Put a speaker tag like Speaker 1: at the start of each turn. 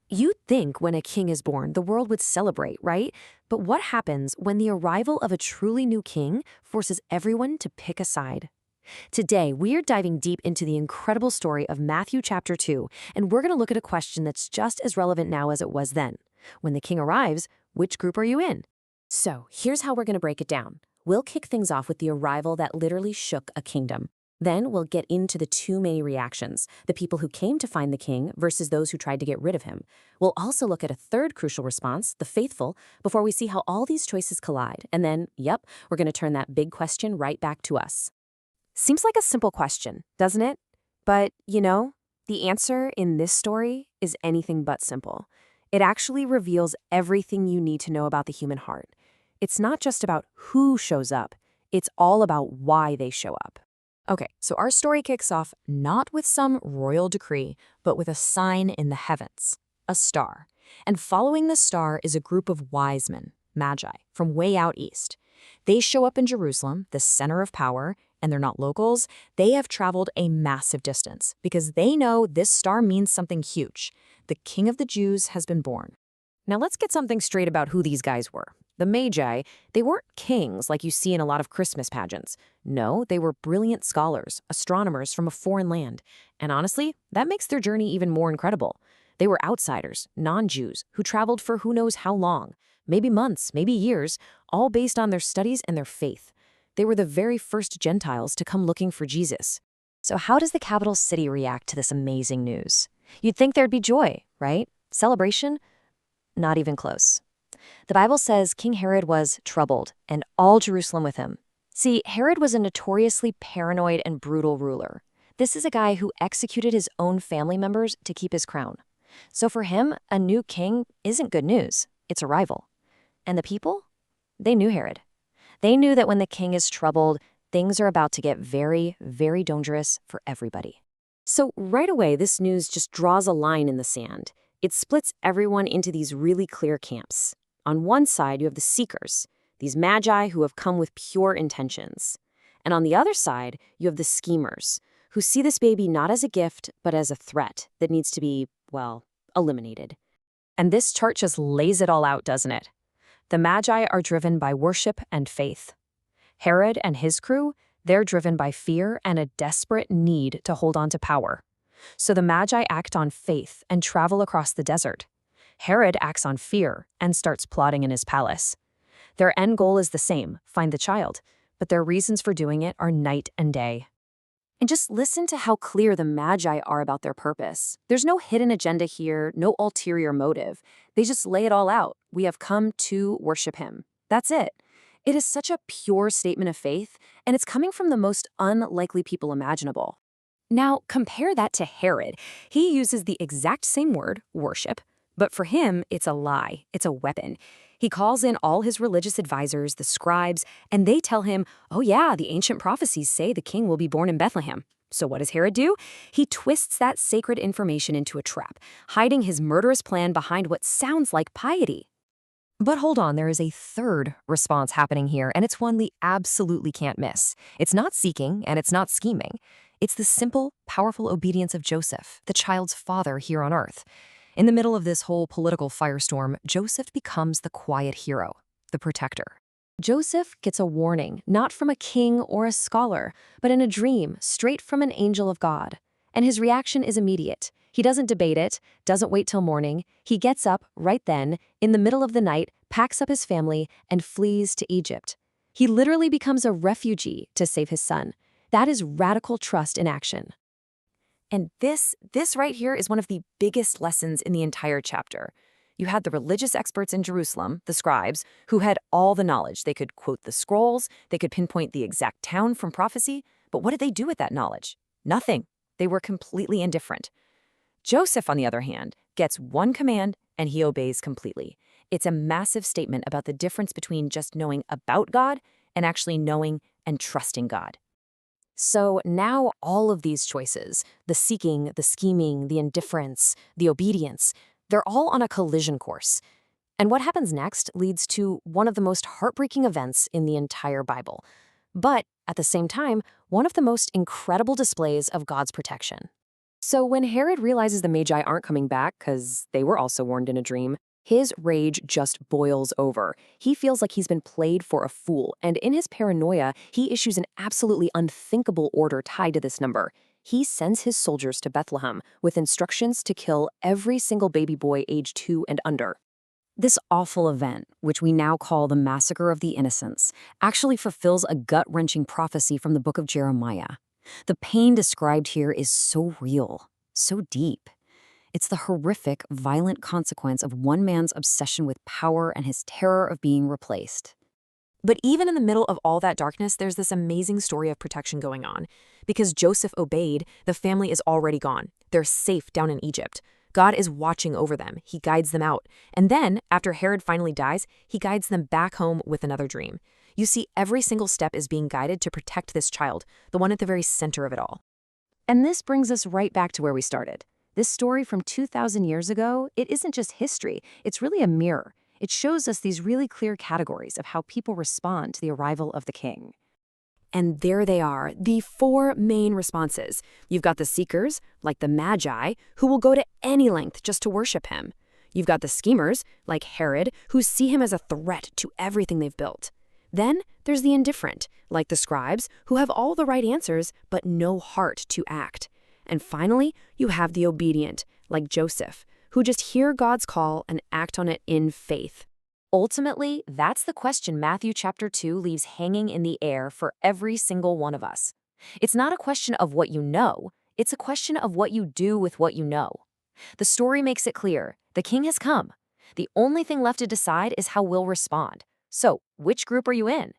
Speaker 1: You'd think when a king is born, the world would celebrate, right? But what happens when the arrival of a truly new king forces everyone to pick a side? Today, we're diving deep into the incredible story of Matthew chapter 2, and we're going to look at a question that's just as relevant now as it was then. When the king arrives, which group are you in? So, here's how we're going to break it down. We'll kick things off with the arrival that literally shook a kingdom. Then we'll get into the two main reactions, the people who came to find the king versus those who tried to get rid of him. We'll also look at a third crucial response, the faithful, before we see how all these choices collide. And then, we're going to turn that big question right back to us. Seems like a simple question, doesn't it? But, the answer in this story is anything but simple. It actually reveals everything you need to know about the human heart. It's not just about who shows up, it's all about why they show up. Okay, so our story kicks off not with some royal decree, but with a sign in the heavens, a star. And following the star is a group of wise men, magi, from way out east. They show up in Jerusalem, the center of power, and they're not locals. They have traveled a massive distance because they know this star means something huge. The King of the Jews has been born. Now let's get something straight about who these guys were. The Magi, they weren't kings like you see in a lot of Christmas pageants. No, they were brilliant scholars, astronomers from a foreign land. And honestly, that makes their journey even more incredible. They were outsiders, non-Jews, who traveled for who knows how long, maybe months, maybe years, all based on their studies and their faith. They were the very first Gentiles to come looking for Jesus. So how does the capital city react to this amazing news? You'd think there'd be joy, right? Celebration? Not even close. The Bible says King Herod was troubled, and all Jerusalem with him. See, Herod was a notoriously paranoid and brutal ruler. This is a guy who executed his own family members to keep his crown. So for him, a new king isn't good news. It's a rival. And the people? They knew Herod. They knew that when the king is troubled, things are about to get very, very dangerous for everybody. So right away, this news just draws a line in the sand. It splits everyone into these really clear camps. On one side, you have the seekers, these magi who have come with pure intentions. And on the other side, you have the schemers, who see this baby not as a gift, but as a threat that needs to be, eliminated. And this chart just lays it all out, doesn't it? The magi are driven by worship and faith. Herod and his crew, they're driven by fear and a desperate need to hold on to power. So the magi act on faith and travel across the desert. Herod acts on fear and starts plotting in his palace. Their end goal is the same, find the child, but their reasons for doing it are night and day. And just listen to how clear the magi are about their purpose. There's no hidden agenda here, no ulterior motive. They just lay it all out. We have come to worship him. That's it. It is such a pure statement of faith, and it's coming from the most unlikely people imaginable. Now, compare that to Herod. He uses the exact same word, worship, but for him, it's a lie. It's a weapon. He calls in all his religious advisors, the scribes, and they tell him, oh yeah, the ancient prophecies say the king will be born in Bethlehem. So what does Herod do? He twists that sacred information into a trap, hiding his murderous plan behind what sounds like piety. But hold on, there is a third response happening here, and it's one we absolutely can't miss. It's not seeking, and it's not scheming. It's the simple, powerful obedience of Joseph, the child's father here on earth. In the middle of this whole political firestorm, Joseph becomes the quiet hero, the protector. Joseph gets a warning, not from a king or a scholar, but in a dream, straight from an angel of God. And his reaction is immediate. He doesn't debate it, doesn't wait till morning. He gets up right then, in the middle of the night, packs up his family, and flees to Egypt. He literally becomes a refugee to save his son. That is radical trust in action. And this right here is one of the biggest lessons in the entire chapter. You had the religious experts in Jerusalem, the scribes, who had all the knowledge. They could quote the scrolls, they could pinpoint the exact town from prophecy, but what did they do with that knowledge? Nothing. They were completely indifferent. Joseph, on the other hand, gets one command and he obeys completely. It's a massive statement about the difference between just knowing about God and actually knowing and trusting God. So now all of these choices, the seeking, the scheming, the indifference, the obedience, they're all on a collision course. And what happens next leads to one of the most heartbreaking events in the entire Bible, but at the same time, one of the most incredible displays of God's protection. So when Herod realizes the Magi aren't coming back because they were also warned in a dream, his rage just boils over. He feels like he's been played for a fool, and in his paranoia, he issues an absolutely unthinkable order tied to this number. He sends his soldiers to Bethlehem with instructions to kill every single baby boy age 2 and under. This awful event, which we now call the Massacre of the Innocents, actually fulfills a gut-wrenching prophecy from the book of Jeremiah. The pain described here is so real, so deep. It's the horrific, violent consequence of one man's obsession with power and his terror of being replaced. But even in the middle of all that darkness, there's this amazing story of protection going on. Because Joseph obeyed, the family is already gone. They're safe down in Egypt. God is watching over them. He guides them out. And then, after Herod finally dies, he guides them back home with another dream. You see, every single step is being guided to protect this child, the one at the very center of it all. And this brings us right back to where we started. This story from 2,000 years ago, it isn't just history, it's really a mirror. It shows us these really clear categories of how people respond to the arrival of the king. And there they are, the 4 main responses. You've got the seekers, like the Magi, who will go to any length just to worship him. You've got the schemers, like Herod, who see him as a threat to everything they've built. Then there's the indifferent, like the scribes, who have all the right answers but no heart to act. And finally, you have the obedient, like Joseph, who just hear God's call and act on it in faith. Ultimately, that's the question Matthew chapter 2 leaves hanging in the air for every single one of us. It's not a question of what you know, it's a question of what you do with what you know. The story makes it clear, the king has come. The only thing left to decide is how we'll respond. So, which group are you in?